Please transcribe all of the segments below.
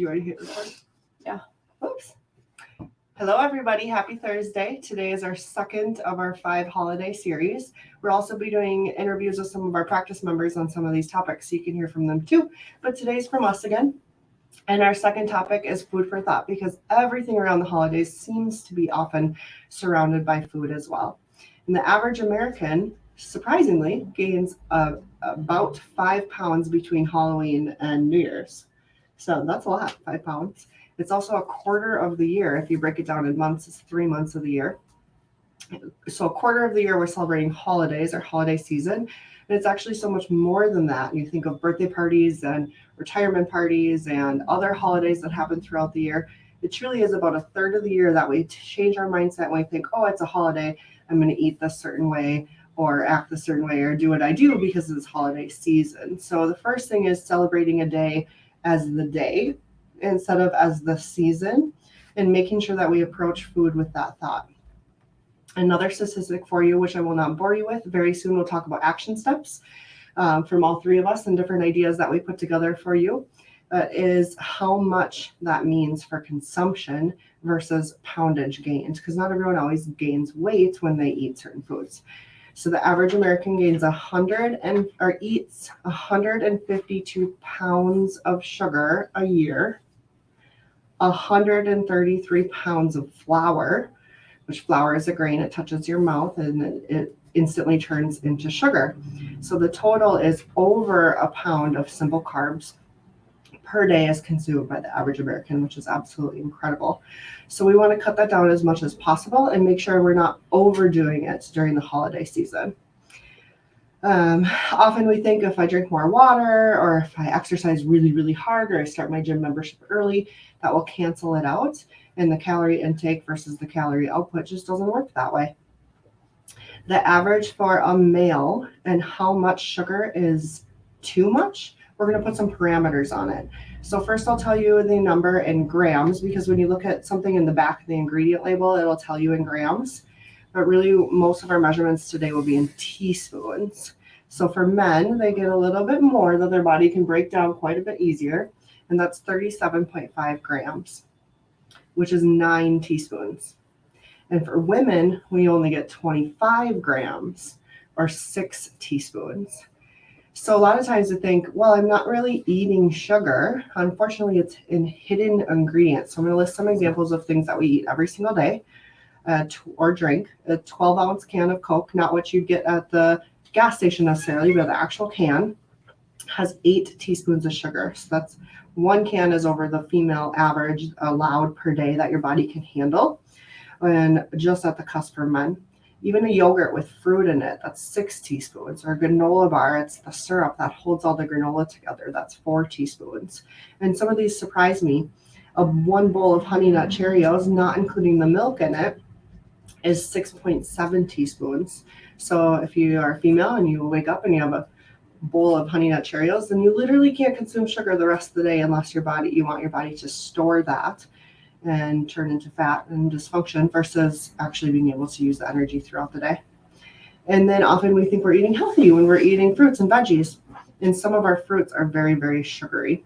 You already hit record? Yeah. Oops. Hello, everybody. Happy Thursday. Today is our second of our 5 holiday series. We'll also be doing interviews with some of our practice members on some of these topics, so you can hear from them too. But today's from us again. And our second topic is food for thought, because everything around the holidays seems to be often surrounded by food as well. And the average American, surprisingly, gains about 5 pounds between Halloween and New Year's. So that's a lot, 5 pounds. It's also a quarter of the year. If you break it down in months, it's 3 months of the year. So a quarter of the year we're celebrating holidays or holiday season. And it's actually so much more than that. You think of birthday parties and retirement parties and other holidays that happen throughout the year. It truly is about a third of the year that we change our mindset when we think, oh, it's a holiday, I'm going to eat this certain way or act this certain way or do what I do because it's holiday season. So the first thing is celebrating a day as the day instead of as the season, and making sure that we approach food with that thought. Another statistic for you, which I will not bore you with, very soon we'll talk about action steps from all three of us and different ideas that we put together for you, is how much that means for consumption versus poundage gained, because not everyone always gains weight when they eat certain foods. So the average American gains eats 152 pounds of sugar a year, 133 pounds of flour, which flour is a grain. It touches your mouth and it instantly turns into sugar. So the total is over a pound of simple carbs per day is consumed by the average American, which is absolutely incredible. So we want to cut that down as much as possible and make sure we're not overdoing it during the holiday season. Often we think if I drink more water or if I exercise really, really hard or I start my gym membership early, that will cancel it out. And the calorie intake versus the calorie output just doesn't work that way. The average for a male and how much sugar is too much, we're going to put some parameters on it. So first I'll tell you the number in grams, because when you look at something in the back of the ingredient label, it'll tell you in grams. But really most of our measurements today will be in teaspoons. So for men, they get a little bit more that their body can break down quite a bit easier. And that's 37.5 grams, which is 9 teaspoons. And for women, we only get 25 grams or 6 teaspoons. So a lot of times we think, well, I'm not really eating sugar. Unfortunately, it's in hidden ingredients. So I'm going to list some examples of things that we eat every single day or drink. A 12-ounce can of Coke, not what you get at the gas station necessarily, but the actual can, has 8 teaspoons of sugar. So that's one can is over the female average allowed per day that your body can handle, and just at the cusp for men. Even a yogurt with fruit in it, that's 6 teaspoons. Or a granola bar, it's the syrup that holds all the granola together, that's 4 teaspoons. And some of these surprise me. One bowl of Honey Nut Cheerios, not including the milk in it, is 6.7 teaspoons. So if you are female and you wake up and you have a bowl of Honey Nut Cheerios, then you literally can't consume sugar the rest of the day unless you want your body to store that and turn into fat and dysfunction versus actually being able to use the energy throughout the day. And then often we think we're eating healthy when we're eating fruits and veggies. And some of our fruits are very, very sugary.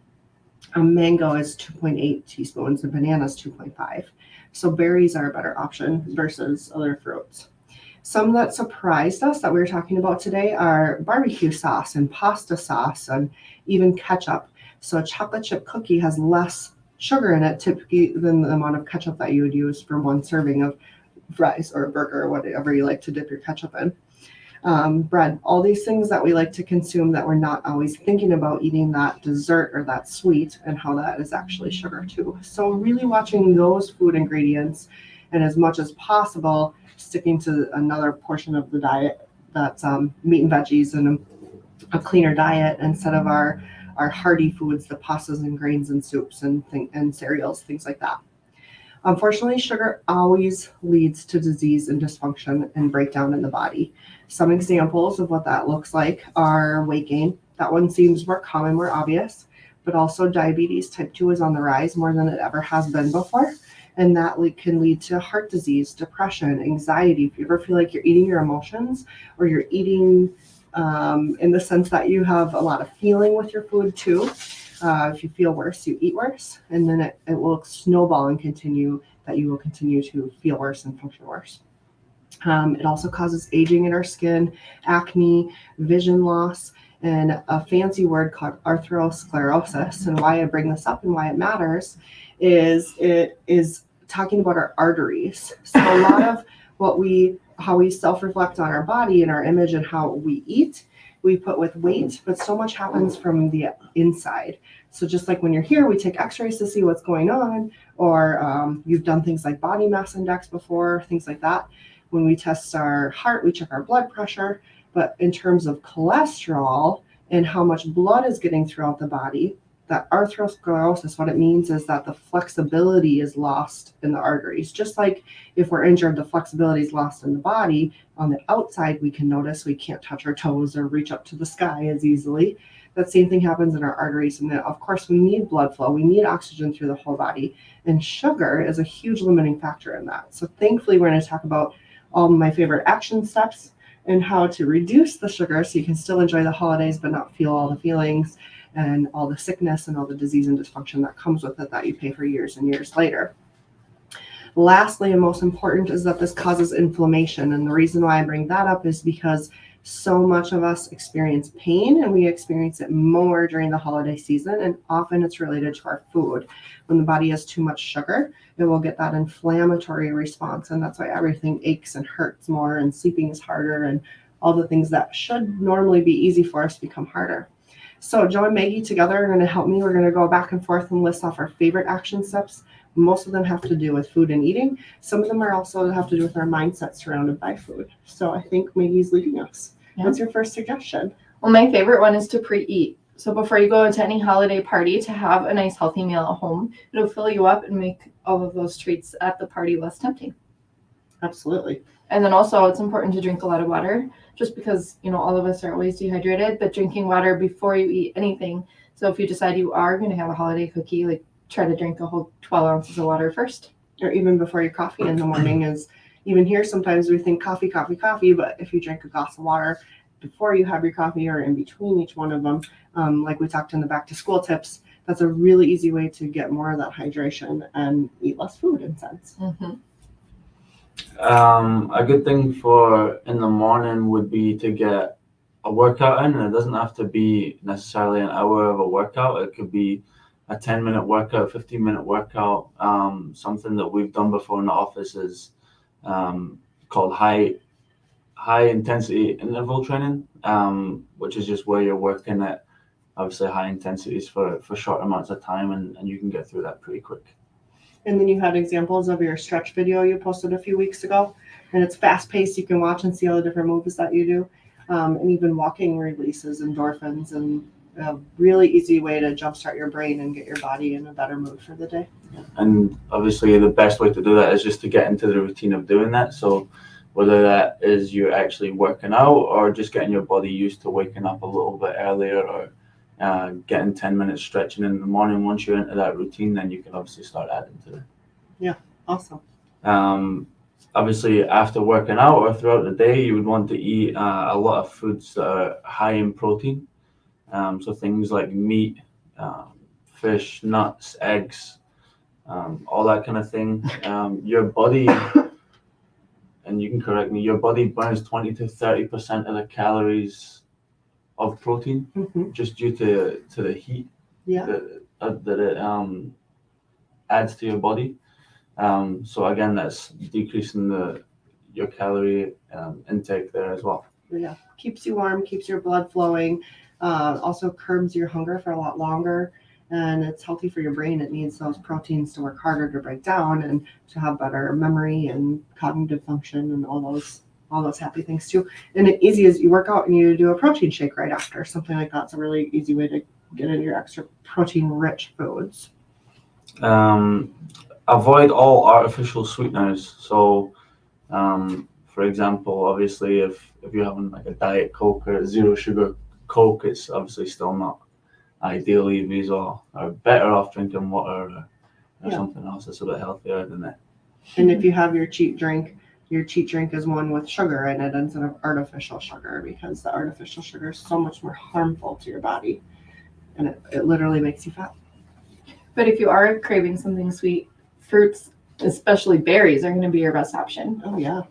A mango is 2.8 teaspoons and banana is 2.5. So berries are a better option versus other fruits. Some that surprised us that we were talking about today are barbecue sauce and pasta sauce and even ketchup. So a chocolate chip cookie has less sugar in it typically than the amount of ketchup that you would use for one serving of fries or a burger or whatever you like to dip your ketchup in. Bread, all these things that we like to consume that we're not always thinking about eating that dessert or that sweet and how that is actually sugar too. So really watching those food ingredients and as much as possible sticking to another portion of the diet that's meat and veggies and a cleaner diet instead of our hearty foods, the pastas and grains and soups and cereals, things like that. Unfortunately, sugar always leads to disease and dysfunction and breakdown in the body. Some examples of what that looks like are weight gain. That one seems more common, more obvious, but also diabetes type 2 is on the rise more than it ever has been before. And that can lead to heart disease, depression, anxiety. If you ever feel like you're eating your emotions or you're eating in the sense that you have a lot of feeling with your food too, If you feel worse, you eat worse, and then it will snowball and continue, that you will continue to feel worse and function worse. It also causes aging in our skin, acne, vision loss, and a fancy word called atherosclerosis. And why I bring this up and why it matters is it is talking about our arteries. So a lot of how we self-reflect on our body and our image and how we eat, we put with weight, but so much happens from the inside. So just like when you're here, we take x-rays to see what's going on, or you've done things like body mass index before, things like that. When we test our heart, we check our blood pressure. But in terms of cholesterol and how much blood is getting throughout the body, that atherosclerosis, what it means is that the flexibility is lost in the arteries. Just like if we're injured, the flexibility is lost in the body. On the outside, we can notice we can't touch our toes or reach up to the sky as easily. That same thing happens in our arteries. And then, of course, we need blood flow. We need oxygen through the whole body. And sugar is a huge limiting factor in that. So thankfully, we're going to talk about all my favorite action steps and how to reduce the sugar so you can still enjoy the holidays but not feel all the feelings and all the sickness and all the disease and dysfunction that comes with it that you pay for years and years later. Lastly, and most important, is that this causes inflammation. And the reason why I bring that up is because so much of us experience pain, and we experience it more during the holiday season, and often it's related to our food. When the body has too much sugar, it will get that inflammatory response, and that's why everything aches and hurts more, and sleeping is harder, and all the things that should normally be easy for us become harder. So Joe and Maggie together are going to help me. We're going to go back and forth and list off our favorite action steps. Most of them have to do with food and eating. Some of them are also have to do with our mindset surrounded by food. So I think Maggie's leading us. Yeah. What's your first suggestion? Well, my favorite one is to pre-eat. So before you go to any holiday party, to have a nice healthy meal at home. It'll fill you up and make all of those treats at the party less tempting. Absolutely. And then also it's important to drink a lot of water, just because, all of us are always dehydrated, but drinking water before you eat anything. So if you decide you are going to have a holiday cookie, like try to drink a whole 12 ounces of water first. Or even before your coffee in the morning is, even here sometimes we think coffee, but if you drink a glass of water before you have your coffee or in between each one of them, like we talked in the back to school tips, that's a really easy way to get more of that hydration and eat less food in sense. Mm-hmm. A good thing for in the morning would be to get a workout in, and it doesn't have to be necessarily an hour of a workout. It could be a 10-minute workout, 15-minute workout. Something that we've done before in the office is called high intensity interval training, which is just where you're working at obviously high intensities for short amounts of time, and you can get through that pretty quick. And then you had examples of your stretch video you posted a few weeks ago, and it's fast paced. You can watch and see all the different moves that you do. And even walking releases endorphins, and a really easy way to jumpstart your brain and get your body in a better mood for the day. And obviously the best way to do that is just to get into the routine of doing that. So whether that is you're actually working out or just getting your body used to waking up a little bit earlier, or getting 10 minutes stretching in the morning. Once you're into that routine, then you can obviously start adding to it. Yeah, awesome. Obviously, after working out or throughout the day, you would want to eat a lot of foods that are high in protein. So things like meat, fish, nuts, eggs, all that kind of thing. Your body, and you can correct me, your body burns 20 to 30% of the calories of protein, just due to the heat that it adds to your body. So again, that's decreasing your calorie intake there as well. Yeah, keeps you warm, keeps your blood flowing, also curbs your hunger for a lot longer, and it's healthy for your brain. It needs those proteins to work harder to break down and to have better memory and cognitive function and all those happy things too. And it easy as you work out and you do a protein shake right after, something like that's a really easy way to get in your extra protein rich foods. Avoid all artificial sweeteners. So for example, obviously if you're having like a Diet Coke or a zero sugar Coke, it's obviously still not ideal. These are better off drinking water or something else that's a bit healthier than that. And if you have your cheat drink is one with sugar in it instead of artificial sugar, because the artificial sugar is so much more harmful to your body. and it literally makes you fat. But if you are craving something sweet, fruits, especially berries, are going to be your best option. Oh yeah.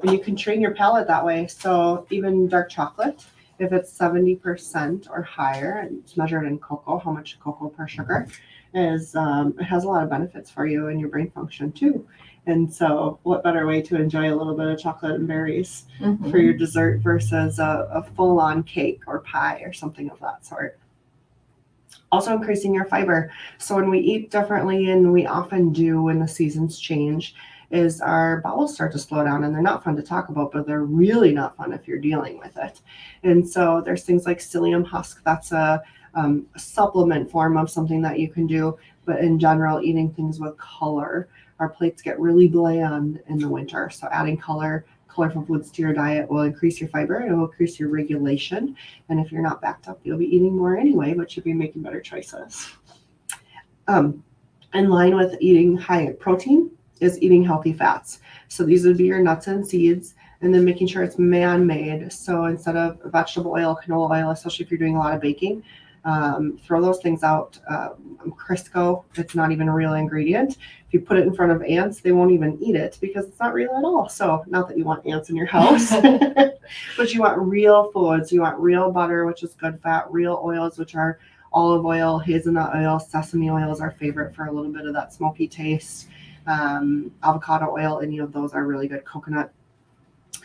And you can train your palate that way. So even dark chocolate, if it's 70% or higher, and it's measured in cocoa, how much cocoa per sugar is, it has a lot of benefits for you and your brain function too. And so what better way to enjoy a little bit of chocolate and berries for your dessert versus a full-on cake or pie or something of that sort. Also increasing your fiber. So when we eat differently, and we often do when the seasons change, is our bowels start to slow down, and they're not fun to talk about, but they're really not fun if you're dealing with it. And so there's things like psyllium husk. That's a supplement form of something that you can do. But in general, eating things with color, our plates get really bland in the winter. So adding colorful foods to your diet will increase your fiber. It will increase your regulation. And if you're not backed up, you'll be eating more anyway, but you'll be making better choices. In line with eating high protein is eating healthy fats. So these would be your nuts and seeds, and then making sure it's man-made. So instead of vegetable oil, canola oil, especially if you're doing a lot of baking, throw those things out. Crisco, it's not even a real ingredient. If you put it in front of ants, they won't even eat it because it's not real at all. So not that you want ants in your house, but you want real foods. You want real butter, which is good fat, real oils, which are olive oil, hazelnut oil, sesame oil is our favorite for a little bit of that smoky taste. Avocado oil, any of those are really good. Coconut,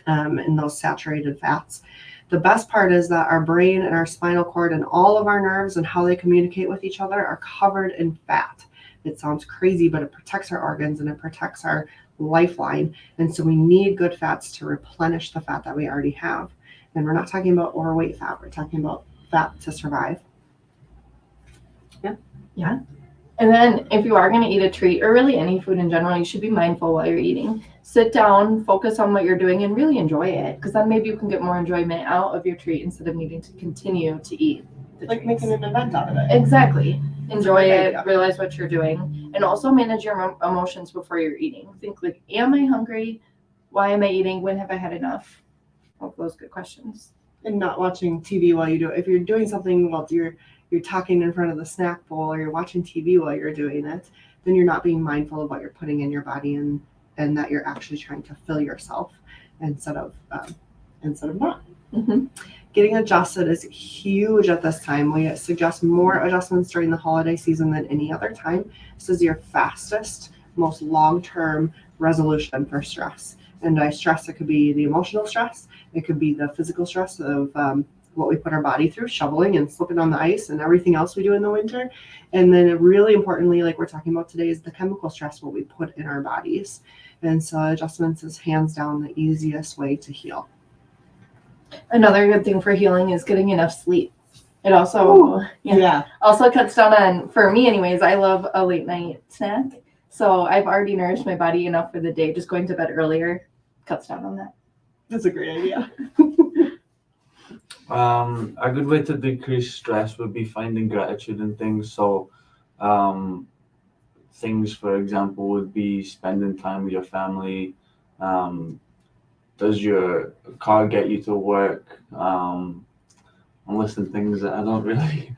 and those saturated fats. The best part is that our brain and our spinal cord and all of our nerves and how they communicate with each other are covered in fat. It sounds crazy, but it protects our organs and it protects our lifeline. And so we need good fats to replenish the fat that we already have. And we're not talking about overweight fat. We're talking about fat to survive. Yeah. And then if you are going to eat a treat, or really any food in general, you should be mindful while you're eating. Sit down, focus on what you're doing, and really enjoy it. Because then maybe you can get more enjoyment out of your treat instead of needing to continue to eat the Like treats. making an event out of it. Exactly. Enjoy Good it, idea. realize what you're doing, and also manage your emotions before you're eating. Think like, am I hungry? Why am I eating? When have I had enough? All of those good questions. And not watching TV while you do it. If you're doing something while you're talking in front of the snack bowl, or you're watching TV while you're doing it, then you're not being mindful of what you're putting in your body, and that you're actually trying to fill yourself instead of not. Mm-hmm. Getting adjusted is huge at this time. We suggest more adjustments during the holiday season than any other time. This is your fastest, most long-term resolution for stress. And by stress, it could be the emotional stress. It could be the physical stress of what we put our body through, shoveling and slipping on the ice and everything else we do in the winter. And then really importantly, like we're talking about today, is the chemical stress, what we put in our bodies. And so adjustments is hands down the easiest way to heal. Another good thing for healing is getting enough sleep. It also also cuts down on, for me anyways, I love a late night snack. So I've already nourished my body enough for the day. Just going to bed earlier cuts down on that. That's a great idea. A good way to decrease stress would be finding gratitude in things. So things, for example, would be spending time with your family. Does your car get you to work? I'm listing things that I don't really.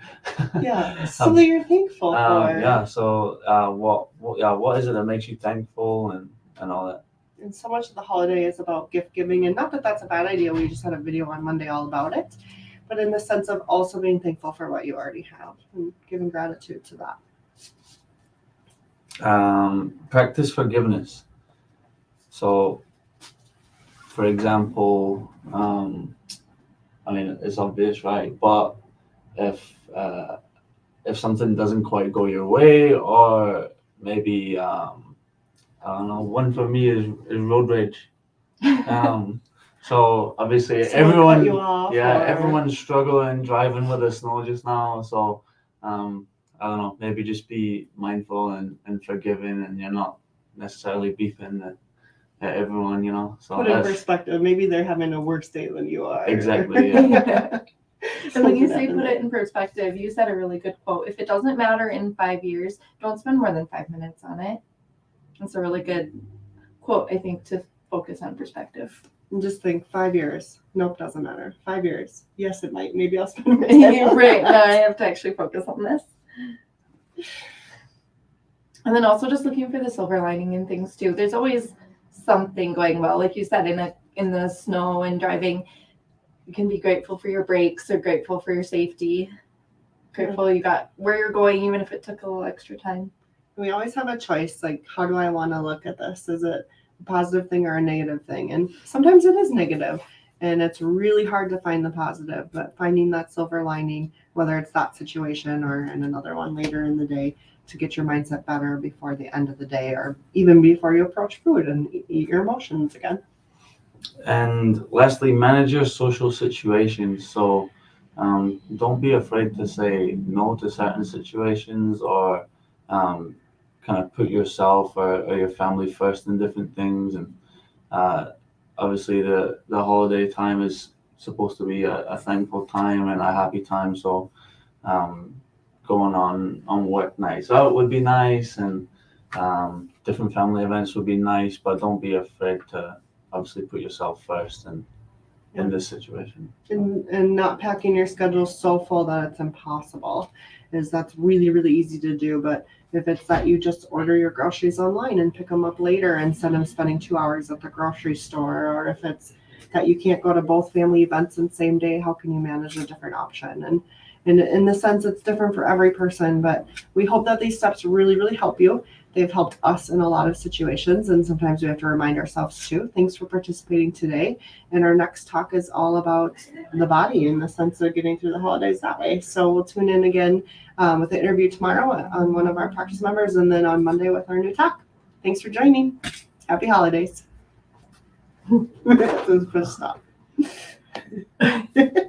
Yeah, something you're thankful for. Yeah. So what is it that makes you thankful and all that? And so much of the holiday is about gift giving, and not that that's a bad idea. We just had a video on Monday all about it, but in the sense of also being thankful for what you already have and giving gratitude to that. Practice forgiveness. So, for example, I mean, it's obvious, right? But if something doesn't quite go your way, or maybe I don't know, one for me is road rage. So obviously Someone cut you off, everyone's struggling driving with the snow just now. So I don't know, maybe just be mindful and forgiving, and you're not necessarily beefing at everyone, you know. So put in perspective. Maybe they're having a worse day than you are. Exactly. Yeah. And when you say put it in perspective, you said a really good quote. If it doesn't matter in 5 years, don't spend more than 5 minutes on it. That's a really good quote, I think, to focus on perspective. And just think 5 years. Nope, doesn't matter. 5 years. Yes, it might. Maybe I'll spend more time on Right. that. Now I have to actually focus on this. And then also just looking for the silver lining in things too. There's always something going well. Like you said, in the snow and driving, you can be grateful for your brakes or grateful for your safety. Grateful you got where you're going, even if it took a little extra time. We always have a choice, like, how do I want to look at this? Is it a positive thing or a negative thing? And sometimes it is negative, and it's really hard to find the positive, but finding that silver lining, whether it's that situation or in another one later in the day, to get your mindset better before the end of the day, or even before you approach food and eat your emotions again. And lastly, manage your social situations. So don't be afraid to say no to certain situations, or kind of put yourself or your family first in different things. And obviously the holiday time is supposed to be a thankful time and a happy time. So going on work nights out would be nice, and different family events would be nice, but don't be afraid to obviously put yourself first in this situation. And not packing your schedule so full that it's impossible, is that's really, really easy to do. But if it's that you just order your groceries online and pick them up later instead of spending 2 hours at the grocery store, or if it's that you can't go to both family events in the same day, how can you manage a different option? And in the sense, it's different for every person, but we hope that these steps really, really help you. They've helped us in a lot of situations, and sometimes we have to remind ourselves too. Thanks for participating today. And our next talk is all about the body in the sense of getting through the holidays that way. So we'll tune in again with the interview tomorrow on one of our practice members, and then on Monday with our new talk. Thanks for joining. Happy holidays. This is stop.